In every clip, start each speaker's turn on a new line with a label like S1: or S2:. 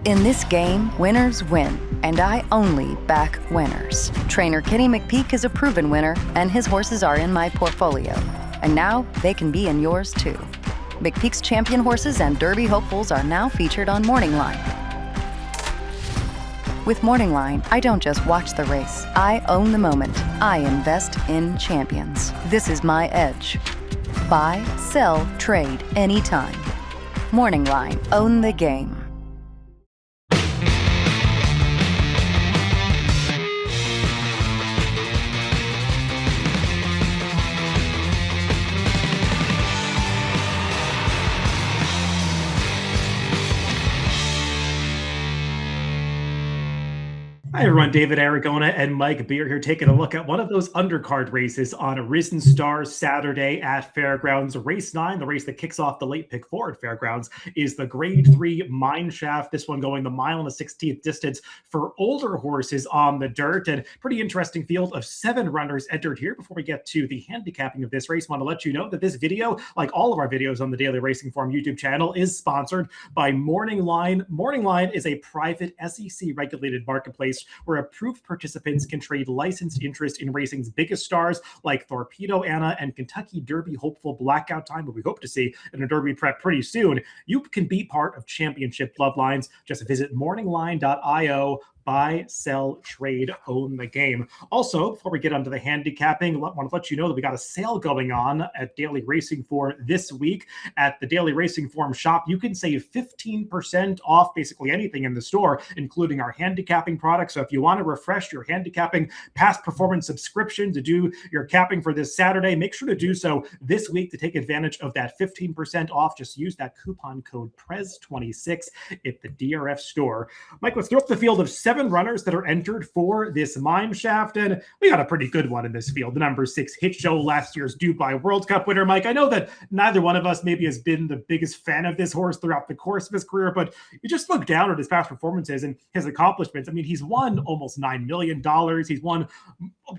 S1: In this game, winners win, and I only back winners. Trainer Kenny McPeak is a proven winner, and his horses are in my portfolio. And now they can be in yours too. McPeak's champion horses and Derby hopefuls are now featured on Morning Line. With Morning Line, I don't just watch the race. I own the moment. I invest in champions. This is my edge. Buy, sell, trade, anytime. Morning Line. Own the game.
S2: Hi everyone, David Aragona and Mike Beer here taking a look at one of those undercard races on Risen Stars Saturday at Fairgrounds. Race 9, the race that kicks off the late pick 4 at Fairgrounds, is the Grade 3 Mineshaft. This one going the mile and a 16th distance for older horses on the dirt. And pretty interesting field of 7 runners entered here. Before we get to the handicapping of this race, I want to let you know that this video, like all of our videos on the Daily Racing Form YouTube channel, is sponsored by Morning Line. Morning Line is a private SEC-regulated marketplace where approved participants can trade licensed interest in racing's biggest stars like Torpedo Anna and Kentucky Derby hopeful Blackout Time, but we hope to see in a Derby prep pretty soon. You can be part of championship bloodlines. Just visit morningline.io. Buy, sell, trade, own the game. Also, before we get onto the handicapping, I want to let you know that we got a sale going on at Daily Racing Form this week. At the Daily Racing Form shop, you can save 15% off basically anything in the store, including our handicapping products. So if you want to refresh your handicapping past performance subscription to do your capping for this Saturday, make sure to do so this week to take advantage of that 15% off. Just use that coupon code PRES26 at the DRF store. Mike, let's throw up the field of 7 runners that are entered for this Mineshaft, and we got a pretty good one in this field. The number 6 Hit Show, last year's Dubai World Cup winner. Mike, I know that neither one of us maybe has been the biggest fan of this horse throughout the course of his career, but you just look down at his past performances and his accomplishments. I mean, he's won almost $9 million. He's won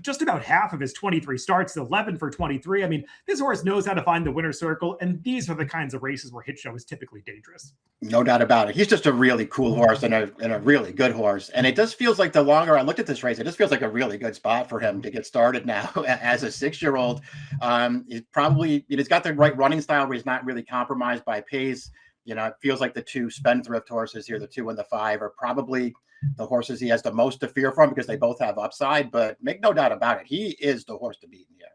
S2: just about half of his 23 starts, 11 for 23. I mean, this horse knows how to find the winner's circle, and these are the kinds of races where Hit Show is typically dangerous.
S3: No doubt about it. He's just a really cool horse and a really good horse. And it just feels like the longer I looked at this race, it just feels like a really good spot for him to get started now as a 6-year-old. He's got the right running style where he's not really compromised by pace. You know, it feels like the 2 spendthrift horses here, the 2 and the 5, are probably the horses he has the most to fear from because they both have upside. But make no doubt about it, he is the horse to beat here.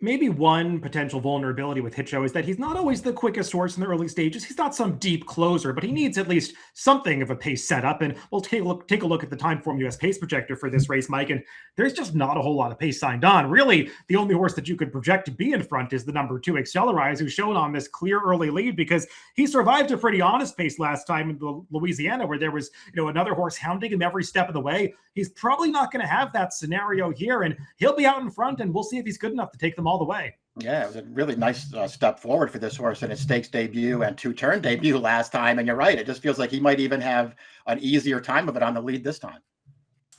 S2: Maybe one potential vulnerability with Hit Show is that he's not always the quickest horse in the early stages. He's not some deep closer, but he needs at least something of a pace setup. And we'll take a look at the Timeform US pace projector for this race, Mike. And there's just not a whole lot of pace signed on. Really, the only horse that you could project to be in front is the number 2 Accelerize, who's shown on this clear early lead because he survived a pretty honest pace last time in Louisiana, where there was another horse hounding him every step of the way. He's probably not going to have that scenario here, and he'll be out in front, and we'll see if he's good enough to take them all the way.
S3: Yeah, it was a really nice step forward for this horse in his stakes debut and 2-turn debut last time. And you're right, it just feels like he might even have an easier time of it on the lead this time.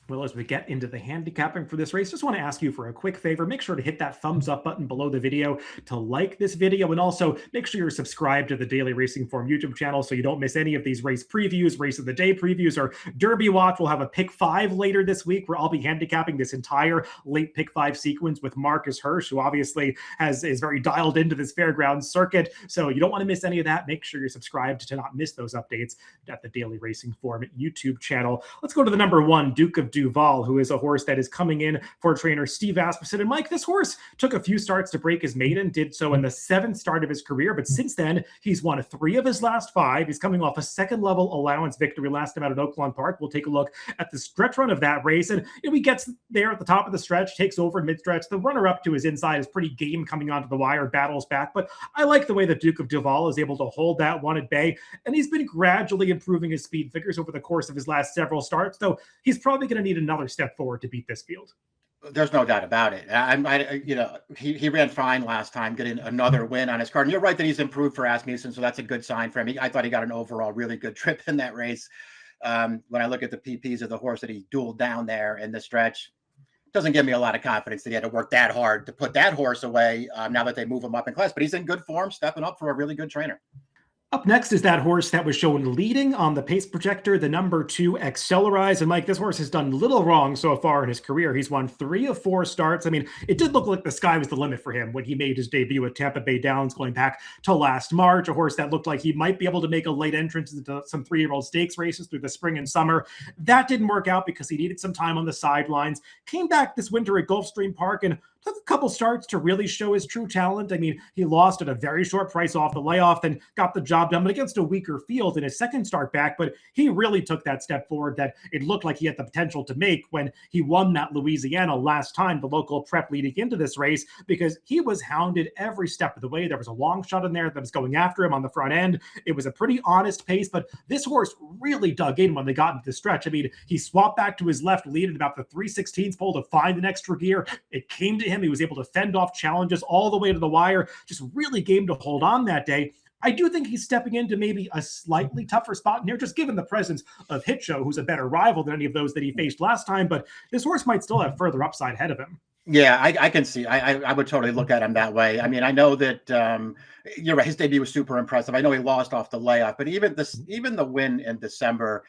S2: Well, as we get into the handicapping for this race, just want to ask you for a quick favor. Make sure to hit that thumbs up button below the video to like this video, and also make sure you're subscribed to the Daily Racing Form YouTube channel so you don't miss any of these race previews, race of the day previews, or Derby Watch. We'll have a pick 5 later this week where I'll be handicapping this entire late pick 5 sequence with Marcus Hirsch, who obviously is very dialed into this fairground circuit. So you don't want to miss any of that. Make sure you're subscribed to not miss those updates at the Daily Racing Form YouTube channel. Let's go to the number 1, Duke of Duval, who is a horse that is coming in for trainer Steve Asmussen. And Mike, this horse took a few starts to break his maiden, did so in the 7th start of his career, but since then he's won 3 of his last 5. He's coming off a 2nd level allowance victory last time out at Oaklawn Park. We'll take a look at the stretch run of that race, and he gets there at the top of the stretch, takes over in mid-stretch. The runner up to his inside is pretty game coming onto the wire, battles back, but I like the way that Duke of Duval is able to hold that one at bay, and he's been gradually improving his speed figures over the course of his last several starts, though he's probably going to need another step forward to beat this field.
S3: There's no doubt about it. He ran fine last time, getting another win on his card. And you're right that he's improved for Asmussen, so that's a good sign for him. I thought he got an overall really good trip in that race. When I look at the PPs of the horse that he dueled down there in the stretch, doesn't give me a lot of confidence that he had to work that hard to put that horse away now that they move him up in class. But he's in good form, stepping up for a really good trainer.
S2: Up next is that horse that was shown leading on the pace projector, the number 2 Accelerize. And Mike, this horse has done little wrong so far in his career. He's won 3 of 4 starts. I mean, it did look like the sky was the limit for him when he made his debut at Tampa Bay Downs going back to last March. A horse that looked like he might be able to make a late entrance into some 3-year-old stakes races through the spring and summer. That didn't work out because he needed some time on the sidelines. Came back this winter at Gulfstream Park and took a couple starts to really show his true talent. I mean, he lost at a very short price off the layoff, then got the job done, but against a weaker field in his second start back. But he really took that step forward that it looked like he had the potential to make when he won that Louisiana last time, the local prep leading into this race, because he was hounded every step of the way. There was a long shot in there that was going after him on the front end. It was a pretty honest pace, but this horse really dug in when they got into the stretch. I mean, he swapped back to his left lead at about the 3/16 pole to find an extra gear. It came to him. He was able to fend off challenges all the way to the wire, just really game to hold on that day. I do think he's stepping into maybe a slightly tougher spot in here, just given the presence of Hit Show, who's a better rival than any of those that he faced last time, but this horse might still have further upside ahead of him.
S3: Yeah, I can see. I would totally look at him that way. I mean, I know that you're right. His debut was super impressive. I know he lost off the layoff, but even the win in December,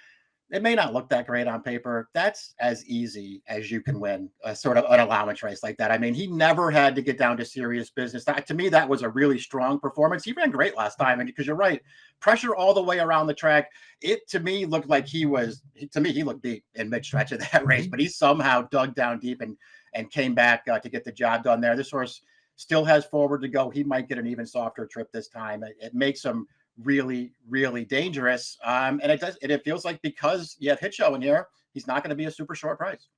S3: it may not look that great on paper. That's as easy as you can win a sort of an allowance race like that. I mean, he never had to get down to serious business. To me, that was a really strong performance. He ran great last time, and because you're right, pressure all the way around the track. It to me looked like he looked beat in mid-stretch of that race, but he somehow dug down deep and came back to get the job done there. This horse still has forward to go. He might get an even softer trip this time. It makes him really, really dangerous. And it feels like because you have Hit Show in here, he's not going to be a super short price.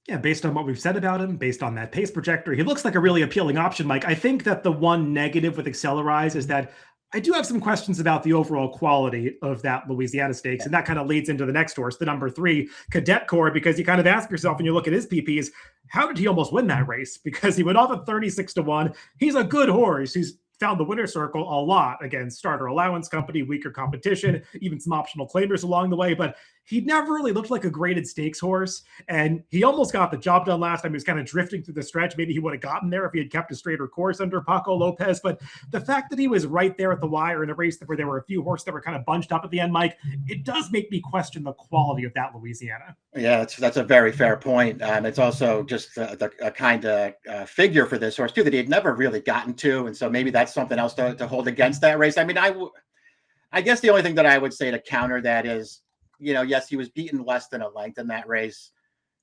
S2: Yeah, based on what we've said about him, based on that pace projector, he looks like a really appealing option, Mike. I think that the one negative with Accelerize is that I do have some questions about the overall quality of that Louisiana Stakes, and that kind of leads into the next horse, the number 3, Cadet Corps, because you kind of ask yourself when you look at his PPs, how did he almost win that race? Because he went off at 36-1. He's a good horse. He's found the winner's circle a lot against starter allowance company, weaker competition, even some optional claimers along the way, but he never really looked like a graded stakes horse, and he almost got the job done last time. He was kind of drifting through the stretch. Maybe he would have gotten there if he had kept a straighter course under Paco Lopez, but the fact that he was right there at the wire in a race where there were a few horses that were kind of bunched up at the end, Mike, it does make me question the quality of that Louisiana.
S3: Yeah, that's a very fair point. It's also just a kind of figure for this horse too that he had never really gotten to, and so maybe that's something else to hold against that race. I mean, I guess the only thing that I would say to counter that is, yes, he was beaten less than a length in that race,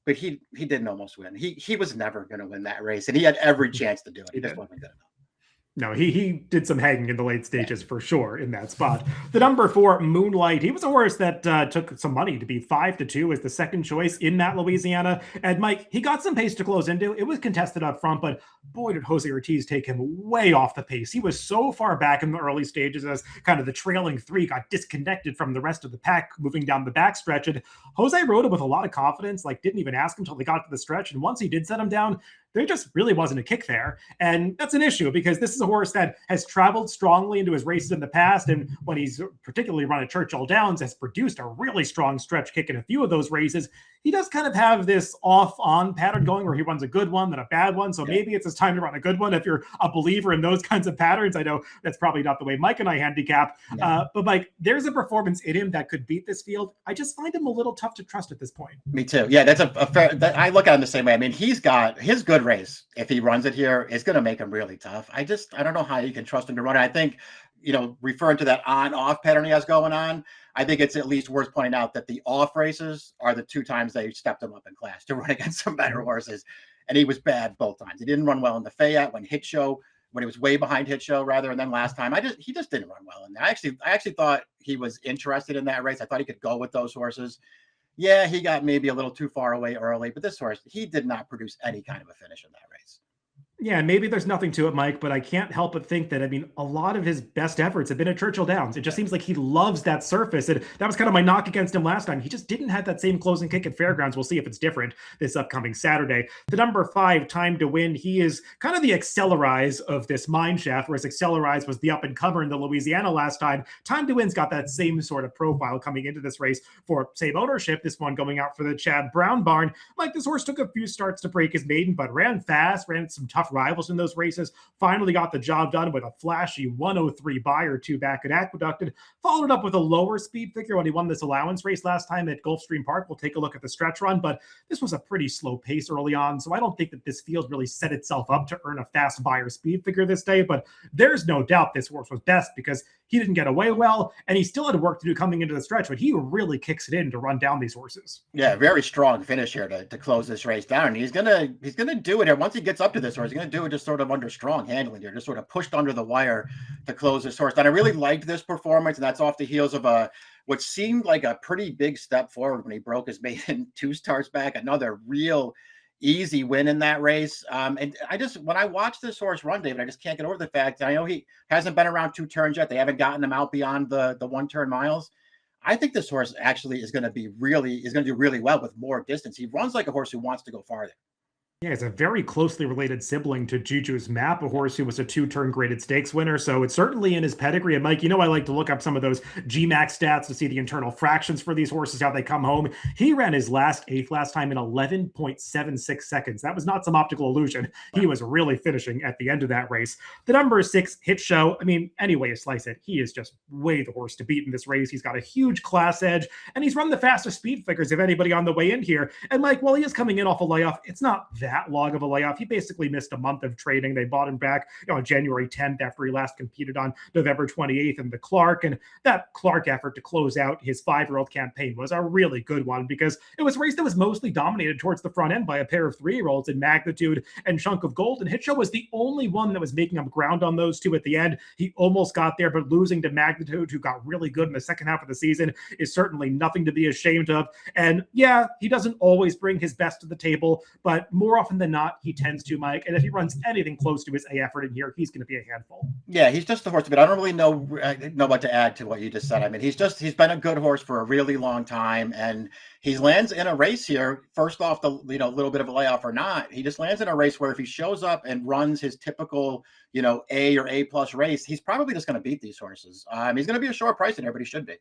S3: but he didn't almost win. He was never going to win that race, and he had every chance to do it. He just wasn't good enough.
S2: No, he did some hanging in the late stages for sure in that spot. The number 4, Moonlight, he was a horse that took some money to be 5-2 as the second choice in that Louisiana. And Mike, he got some pace to close into. It was contested up front, but boy, did Jose Ortiz take him way off the pace. He was so far back in the early stages as kind of the trailing 3 got disconnected from the rest of the pack moving down the backstretch. And Jose rode him with a lot of confidence, like didn't even ask him until they got to the stretch. And once he did set him down, there just really wasn't a kick there. And that's an issue because this is a horse that has traveled strongly into his races in the past. And when he's particularly run at Churchill Downs, has produced a really strong stretch kick in a few of those races. He does kind of have this off-on pattern going where he runs a good one, then a bad one. So maybe it's his time to run a good one if you're a believer in those kinds of patterns. I know that's probably not the way Mike and I handicap. But Mike, there's a performance in him that could beat this field. I just find him a little tough to trust at this point.
S3: Me too. Yeah, that's a fair. I look at him the same way. I mean, he's got his good race. If he runs it here, it's going to make him really tough. I don't know how you can trust him to run it. I think, referring to that on-off pattern he has going on, I think it's at least worth pointing out that the off races are the 2 times they stepped him up in class to run against some better horses. And he was bad both times. He didn't run well in the Fayette when he was way behind Hit Show rather. And then last time he just didn't run well in there. I actually thought he was interested in that race. I thought he could go with those horses. Yeah, he got maybe a little too far away early, but this horse, he did not produce any kind of a finish in that race.
S2: Yeah, maybe there's nothing to it, Mike, but I can't help but think that, a lot of his best efforts have been at Churchill Downs. It just seems like he loves that surface. And that was kind of my knock against him last time. He just didn't have that same closing kick at Fairgrounds. We'll see if it's different this upcoming Saturday. The number 5, Time to Win, he is kind of the Accelerize of this Mineshaft, whereas Accelerize was the up-and-comer in the Louisiana last time. Time to Win's got that same sort of profile coming into this race for same ownership, this one going out for the Chad Brown barn. Mike, this horse took a few starts to break his maiden, but ran fast, ran some tough tough rivals in those races. Finally got the job done with a flashy 103 by or two back at Aqueduct, and followed up with a lower speed figure when he won this allowance race last time at Gulfstream Park. We'll take a look at the stretch run, but this was a pretty slow pace early on, so I don't think that this field really set itself up to earn a fast buyer speed figure this day, but there's no doubt this horse was best because he didn't get away well, and he still had work to do coming into the stretch, but he really kicks it in to run down these horses.
S3: Yeah, very strong finish here to close this race down. He's gonna do it here. Once he gets up to this horse, he's gonna do it just sort of under strong handling here, just sort of pushed under the wire to close this horse. And I really liked this performance, and that's off the heels of what seemed like a pretty big step forward when he broke his maiden 2 starts back. Another real easy win in that race. And when I watch this horse run, David, I just can't get over the fact that I know he hasn't been around 2 turns yet. They haven't gotten him out beyond the 1 turn miles. I think this horse actually is going to do really well with more distance. He runs like a horse who wants to go farther.
S2: Yeah, it's a very closely related sibling to Juju's Map, a horse who was a 2-turn graded stakes winner. So it's certainly in his pedigree. And Mike, I like to look up some of those GMAX stats to see the internal fractions for these horses, how they come home. He ran his last time in 11.76 seconds. That was not some optical illusion. He was really finishing at the end of that race. The number 6 Hit Show. I mean, any way you slice it, he is just way the horse to beat in this race. He's got a huge class edge, and he's run the fastest speed figures of anybody on the way in here. And Mike, while he is coming in off a layoff, it's not that long of a layoff. He basically missed a month of trading. They bought him back on January 10th after he last competed on November 28th in the Clark. And that Clark effort to close out his 5-year-old campaign was a really good one because it was a race that was mostly dominated towards the front end by a pair of 3-year-olds in Magnitude and Chunk of Gold. And Hitshow was the only one that was making up ground on those two at the end. He almost got there, but losing to Magnitude, who got really good in the second half of the season, is certainly nothing to be ashamed of. And yeah, he doesn't always bring his best to the table, but more often than not, he tends to, Mike. And if he runs anything close to his A effort in here, he's going to be a handful.
S3: Yeah, he's just a horse, but I don't really know what to add to what you just said. I mean, he's been a good horse for a really long time, and he lands in a race here. First off, the little bit of a layoff or not, he just lands in a race where if he shows up and runs his typical A or A plus race, he's probably just going to beat these horses. He's going to be a short price in here, but he should be.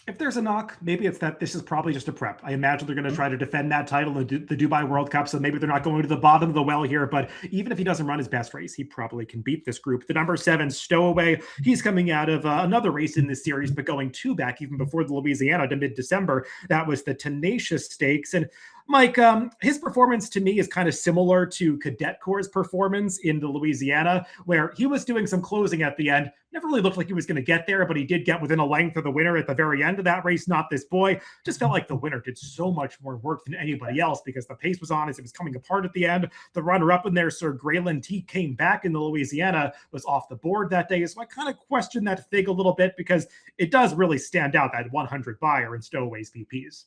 S2: If there's a knock, maybe it's that this is probably just a prep. I imagine they're going to try to defend that title in the Dubai World Cup, so maybe they're not going to the bottom of the well here, but even if he doesn't run his best race, he probably can beat this group. The number 7, Stowaway, he's coming out of another race in this series, but going 2 back even before the Louisiana to mid-December. That was the Tenacious Stakes. And Mike, his performance to me is kind of similar to Cadet Corps' performance in the Louisiana, where he was doing some closing at the end. Never really looked like he was going to get there, but he did get within a length of the winner at the very end of that race. Not this boy. Just felt like the winner did so much more work than anybody else because the pace was on as it was coming apart at the end. The runner-up in there, Sir Grayland, he came back in the Louisiana, was off the board that day. So I kind of question that fig a little bit because it does really stand out, that 100 buyer in Stowaway's PPs.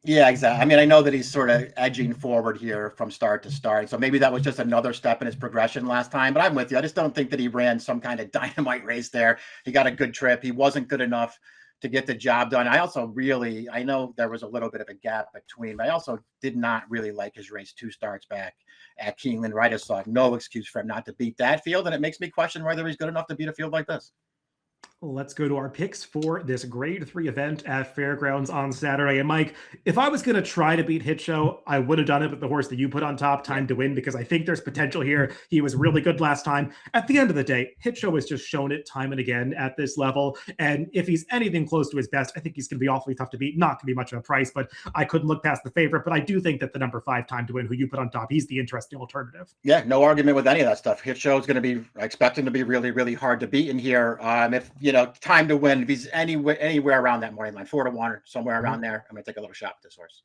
S3: Yeah, exactly. I mean, I know that he's sort of edging forward here from start to start. So maybe that was just another step in his progression last time. But I'm with you. I just don't think that he ran some kind of dynamite race there. He got a good trip. He wasn't good enough to get the job done. I know there was a little bit of a gap between, but I also did not really like his race 2 starts back at Keeneland. Right, I saw no excuse for him not to beat that field. And it makes me question whether he's good enough to beat a field like this.
S2: Let's go to our picks for this grade 3 event at Fairgrounds on Saturday. And Mike, if I was going to try to beat Hit Show, I would have done it with the horse that you put on top, Time to Win, because I think there's potential here. He was really good last time. At the end of the day, Hit Show has just shown it time and again at this level. And if he's anything close to his best, I think he's going to be awfully tough to beat. Not going to be much of a price, but I couldn't look past the favorite. But I do think that the number 5, Time to Win, who you put on top, he's the interesting alternative.
S3: Yeah, no argument with any of that stuff. Hit Show is going to be expecting to be really, really hard to beat in here. If Time to Win, if he's anywhere around that morning line, 4 to 1 or somewhere around there, I'm going to take a little shot with this horse.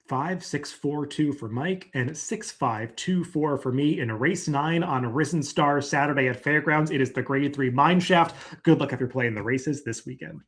S2: 5-6-4-2 for Mike and 6-5-2-4 for me in a race 9 on Risen Star Saturday at Fairgrounds. It is the grade 3 Mineshaft. Good luck if you're playing the races this weekend.